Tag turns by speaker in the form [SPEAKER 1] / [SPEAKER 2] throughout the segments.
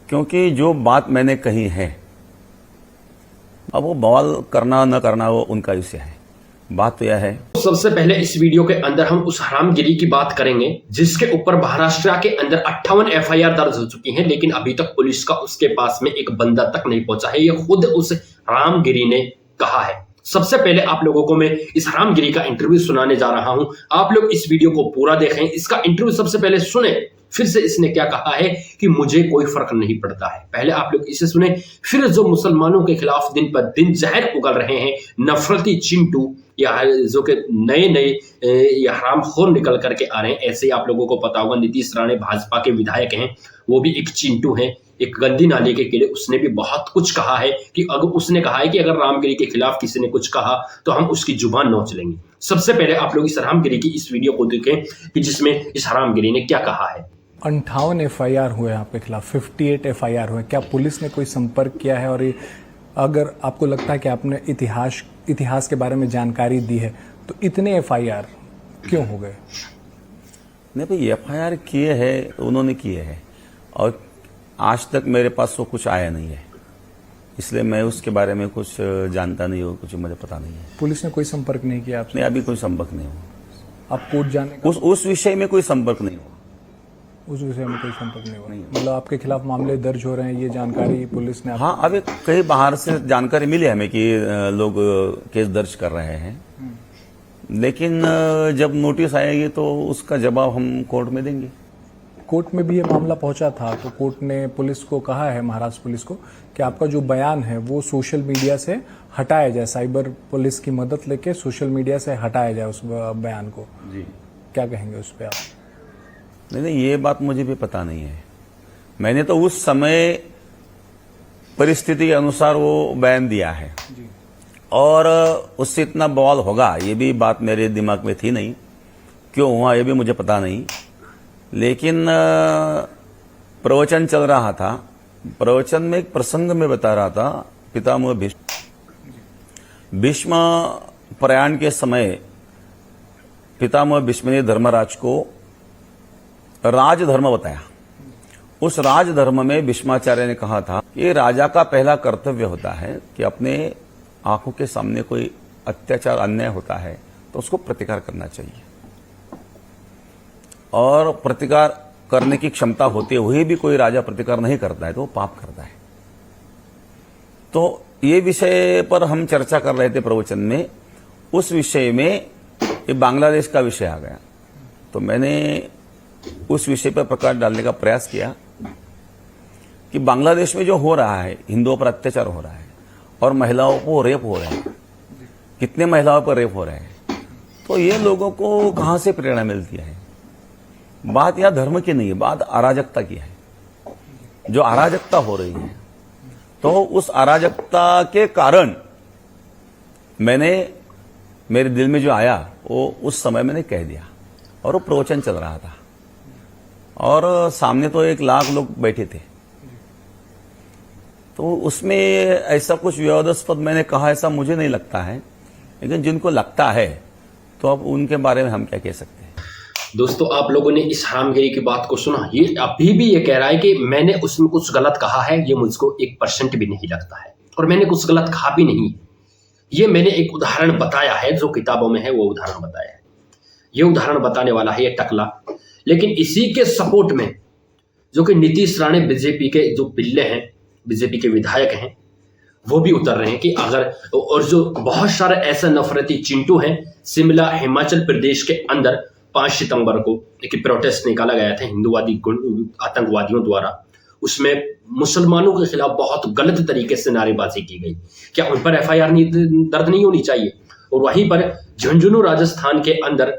[SPEAKER 1] क्योंकि जो बात मैंने कही है, अब वो बवाल करना न करना वो उनका विषय है। बात तो यह है,
[SPEAKER 2] सबसे पहले इस वीडियो के अंदर हम उस हरामगिरी की बात करेंगे जिसके ऊपर महाराष्ट्र के अंदर 58 एफआईआर दर्ज हो चुकी हैं, लेकिन अभी तक पुलिस का उसके पास में एक बंदा तक नहीं पहुंचा है। ये खुद उस हरामगिरी ने कहा है। सबसे पहले आप लोगों को मैं इस हरामगिरी का इंटरव्यू सुनाने जा रहा हूं। आप लोग इस वीडियो को पूरा देखें, इसका इंटरव्यू सबसे पहले सुने, फिर से इसने क्या कहा है कि मुझे कोई फर्क नहीं पड़ता है। पहले आप लोग इसे सुने, फिर जो मुसलमानों के खिलाफ दिन पर दिन जहर उगल रहे हैं, नफरती चिंटू या जो कि नए नए हरामखोर निकल करके आ रहे हैं, ऐसे ही आप लोगों को पता होगा नीतीश राणे भाजपा के विधायक हैं, वो भी एक चिंटू हैं, एक गंदी नाले के कीड़े। उसने भी बहुत कुछ कहा है कि अगर उसने कहा है कि अगर रामगिरी के खिलाफ किसी ने कुछ कहा तो हम उसकी जुबान नोच लेंगे। सबसे पहले आप लोग इस हरामगिरी की इस वीडियो को देखें कि जिसमें इस हरामगिरी ने क्या कहा है।
[SPEAKER 3] 58 एफआईआर हुए आपके खिलाफ, 58 एफआईआर हुए। क्या पुलिस ने कोई संपर्क किया है? और अगर आपको लगता है कि आपने इतिहास के बारे में जानकारी दी है तो इतने एफआईआर क्यों हो गए?
[SPEAKER 1] नहीं भाई, एफआईआर किए हैं तो उन्होंने किए हैं, और आज तक मेरे पास वो कुछ आया नहीं है, इसलिए मैं उसके बारे में कुछ जानता नहीं हूँ, कुछ मुझे पता नहीं है।
[SPEAKER 3] पुलिस ने कोई संपर्क नहीं किया आपसे?
[SPEAKER 1] नहीं, अभी कोई संपर्क नहीं हुआ।
[SPEAKER 3] आप कोर्ट जाने का
[SPEAKER 1] उस विषय में कोई संपर्क नहीं हुआ।
[SPEAKER 3] उस विषय में कोई संपर्क नहीं हुआ? मतलब आपके खिलाफ मामले दर्ज हो रहे हैं, ये जानकारी पुलिस ने
[SPEAKER 1] हाँ, अभी कई बाहर से जानकारी मिली हमें कि लोग केस दर्ज कर रहे हैं, लेकिन जब नोटिस आएगी तो उसका जवाब हम कोर्ट में देंगे।
[SPEAKER 3] कोर्ट में भी ये मामला पहुंचा था तो कोर्ट ने पुलिस को कहा है, महाराष्ट्र पुलिस को, कि आपका जो बयान है वो सोशल मीडिया से हटाया जाए, साइबर पुलिस की मदद लेके सोशल मीडिया से हटाया जाए उस बयान को।
[SPEAKER 1] जी,
[SPEAKER 3] क्या कहेंगे उस पर आप?
[SPEAKER 1] नहीं, ये बात मुझे भी पता नहीं है। मैंने तो उस समय परिस्थिति के अनुसार वो बयान दिया है, और उससे इतना बवाल होगा ये भी बात मेरे दिमाग में थी नहीं। क्यों हुआ ये भी मुझे पता नहीं, लेकिन प्रवचन चल रहा था। प्रवचन में एक प्रसंग में बता रहा था, पितामह भीष्म प्रयाण के समय पितामह भीष्म ने धर्मराज को राजधर्म बताया। उस राजधर्म में भीष्माचार्य ने कहा था कि राजा का पहला कर्तव्य होता है कि अपने आंखों के सामने कोई अत्याचार अन्याय होता है तो उसको प्रतिकार करना चाहिए, और प्रतिकार करने की क्षमता होते हुए भी कोई राजा प्रतिकार नहीं करता है तो वो पाप करता है। तो ये विषय पर हम चर्चा कर रहे थे प्रवचन में। उस विषय में ये बांग्लादेश का विषय आ गया, तो मैंने उस विषय पर प्रकाश डालने का प्रयास किया कि बांग्लादेश में जो हो रहा है, हिंदुओं पर अत्याचार हो रहा है और महिलाओं को रेप हो रहे हैं, कितने महिलाओं पर रेप हो रहे हैं, तो ये लोगों को कहां से प्रेरणा मिलती है? बात यह धर्म की नहीं है, बात अराजकता की है। जो अराजकता हो रही है, तो उस अराजकता के कारण मेरे दिल में जो आया वो उस समय मैंने कह दिया, और वो प्रवचन चल रहा था और सामने तो 1 लाख लोग बैठे थे। तो उसमें ऐसा कुछ विवादास्पद मैंने कहा ऐसा मुझे नहीं लगता है, लेकिन जिनको लगता है तो अब उनके बारे में हम क्या कह सकते हैं।
[SPEAKER 2] दोस्तों, आप लोगों ने इस हरामगिरी की बात को सुना। ये अभी भी ये कह रहा है कि मैंने उसमें कुछ गलत कहा है, ये मुझको 1% भी नहीं लगता है, और मैंने कुछ गलत कहा भी नहीं। ये मैंने एक उदाहरण बताया है, जो किताबों में है वो उदाहरण बताया है। ये उदाहरण बताने वाला है ये टकला। लेकिन इसी के सपोर्ट में जो कि नीतीश राणे बीजेपी के जो पिल्ले हैं, बीजेपी के विधायक हैं, वो भी उतर रहे हैं कि अगर, और जो बहुत सारे ऐसे नफरती चिंटू हैं। शिमला हिमाचल प्रदेश के अंदर 5 सितंबर को एक प्रोटेस्ट निकाला गया था हिंदूवादी आतंकवादियों द्वारा। उसमें मुसलमानों के खिलाफ बहुत गलत तरीके से नारेबाजी की गई। क्या उन पर एफआईआर दर्ज नहीं होनी चाहिए? और वहीं पर झुंझुनू राजस्थान के अंदर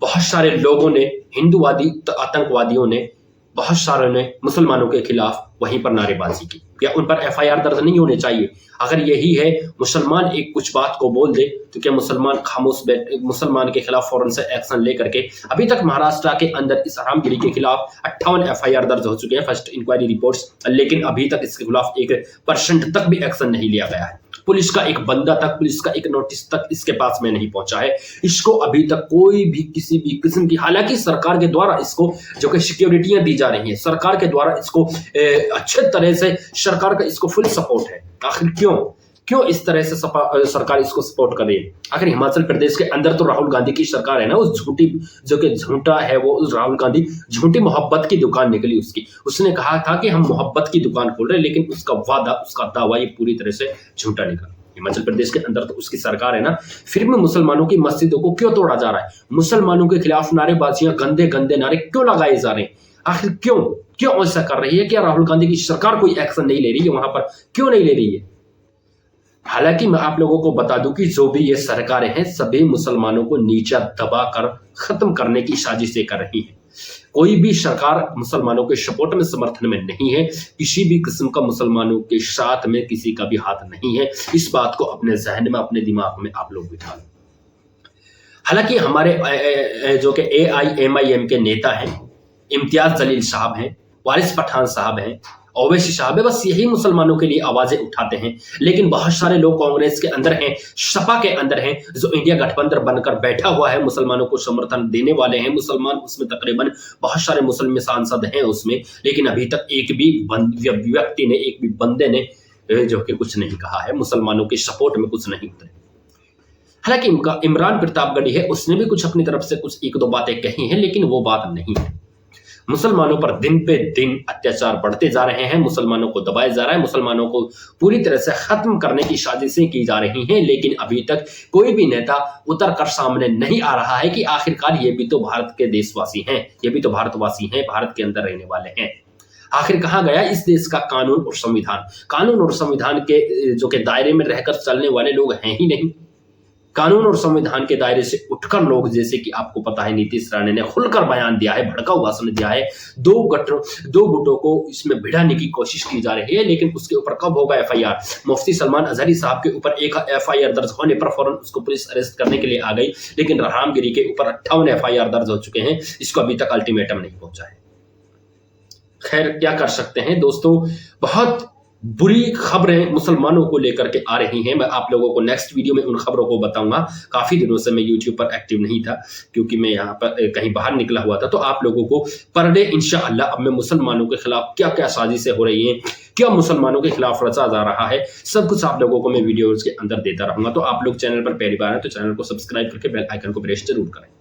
[SPEAKER 2] बहुत सारे लोगों ने, हिंदूवादी आतंकवादियों ने, बहुत सारे ने मुसलमानों के खिलाफ वहीं पर नारेबाजी की। क्या उन पर एफआईआर दर्ज नहीं होने चाहिए? अगर यही है, मुसलमान एक कुछ बात को बोल दे तो क्या मुसलमान खामोश बैठ, मुसलमान के खिलाफ फौरन से एक्शन लेकर के? अभी तक महाराष्ट्र के अंदर इस हरामगिरी के खिलाफ 58 एफआईआर दर्ज हो चुके हैं, फर्स्ट इंक्वायरी रिपोर्ट्स, लेकिन अभी तक इसके खिलाफ 1% तक भी एक्शन नहीं लिया गया है। पुलिस का एक बंदा तक, पुलिस का एक नोटिस तक इसके पास में नहीं पहुंचा है। इसको अभी तक कोई भी किसी भी किस्म की, हालांकि सरकार के द्वारा इसको जो कि सिक्योरिटियां दी जा रही हैं, सरकार के द्वारा इसको अच्छे तरह से सरकार का इसको फुल सपोर्ट है। आखिर क्यों इस तरह से सरकार इसको सपोर्ट कर रही है? आखिर हिमाचल प्रदेश के अंदर तो राहुल गांधी की सरकार है ना, उस झूठी जो कि झूठा है वो, उस राहुल गांधी झूठी मोहब्बत की दुकान निकली उसकी। उसने कहा था कि हम मोहब्बत की दुकान खोल रहे हैं, लेकिन उसका वादा, उसका दावा ये पूरी तरह से झूठा निकला। हिमाचल प्रदेश के अंदर तो उसकी सरकार है ना, फिर भी मुसलमानों की मस्जिदों को क्यों तोड़ा जा रहा है? मुसलमानों के खिलाफ नारेबाजियां, गंदे गंदे नारे क्यों लगाए जा रहे हैं? आखिर क्यों ऐसा कर रही है? क्या राहुल गांधी की सरकार कोई एक्शन नहीं ले रही है? वहां पर क्यों नहीं ले रही है? हालांकि मैं आप लोगों को बता दूं कि जो भी ये सरकारें हैं, सभी मुसलमानों को नीचा दबाकर खत्म करने की साजिशें कर रही हैं। कोई भी सरकार मुसलमानों के सपोर्ट में, समर्थन में नहीं है। किसी भी किस्म का मुसलमानों के साथ में किसी का भी हाथ नहीं है। इस बात को अपने जहन में, अपने दिमाग में आप लोग बिठा लो। हालांकि हमारे जो कि AIMIM के नेता हैं, इम्तियाज जलील साहब हैं, वारिस पठान साहब हैं, ओवैसी साहब है, बस यही मुसलमानों के लिए आवाजें उठाते हैं। लेकिन बहुत सारे लोग कांग्रेस के अंदर हैं, सपा के अंदर हैं, जो इंडिया गठबंधन बनकर बैठा हुआ है, मुसलमानों को समर्थन देने वाले हैं। मुसलमान उसमें तकरीबन बहुत सारे मुस्लिम सांसद हैं उसमें, लेकिन अभी तक एक भी व्यक्ति ने, एक भी बंदे ने जो कि कुछ नहीं कहा है, मुसलमानों के सपोर्ट में कुछ नहीं उतरे। हालांकि इमरान प्रतापगढ़ी है, उसने भी कुछ अपनी तरफ से कुछ एक दो बातें कही हैं, लेकिन वो बात नहीं है। मुसलमानों पर दिन पे दिन अत्याचार बढ़ते जा रहे हैं, मुसलमानों को दबाया जा रहा है, मुसलमानों को पूरी तरह से खत्म करने की साजिशें की जा रही हैं, लेकिन अभी तक कोई भी नेता उतर कर सामने नहीं आ रहा है कि आखिरकार ये भी तो भारत के देशवासी हैं, ये भी तो भारतवासी हैं, भारत के अंदर रहने वाले हैं। आखिर कहाँ गया इस देश का कानून और संविधान? कानून और संविधान के जो कि दायरे में रहकर चलने वाले लोग हैं ही नहीं। कानून और संविधान के दायरे से उठकर लोग, जैसे कि आपको पता है नीतीश राणे ने खुलकर बयान दिया है, भड़काऊ भाषण दिया है, दो गुटों को इसमें भिड़ाने की कोशिश की जा रही है, लेकिन उसके ऊपर कब होगा FIR? मुफ्ती सलमान अजहरी साहब के ऊपर एक FIR दर्ज होने पर फौरन उसको पुलिस अरेस्ट करने के लिए आ गई, लेकिन रामगिरी के ऊपर 58 FIR दर्ज हो चुके हैं, इसको अभी तक अल्टीमेटम नहीं पहुंचा है। खैर, क्या कर सकते हैं दोस्तों, बहुत बुरी खबरें मुसलमानों को लेकर के आ रही हैं। मैं आप लोगों को नेक्स्ट वीडियो में उन खबरों को बताऊंगा। काफी दिनों से मैं YouTube पर एक्टिव नहीं था, क्योंकि मैं यहाँ पर कहीं बाहर निकला हुआ था। तो आप लोगों को पर डे इंशाअल्लाह अब मैं मुसलमानों के खिलाफ क्या क्या साजिशें हो रही हैं, क्या मुसलमानों के खिलाफ रचा जा रहा है, सब कुछ आप लोगों को मैं वीडियोज के अंदर देता रहूंगा। तो आप लोग चैनल पर पहली बार है तो चैनल को सब्सक्राइब करके बेल आइकन को प्रेस जरूर करें।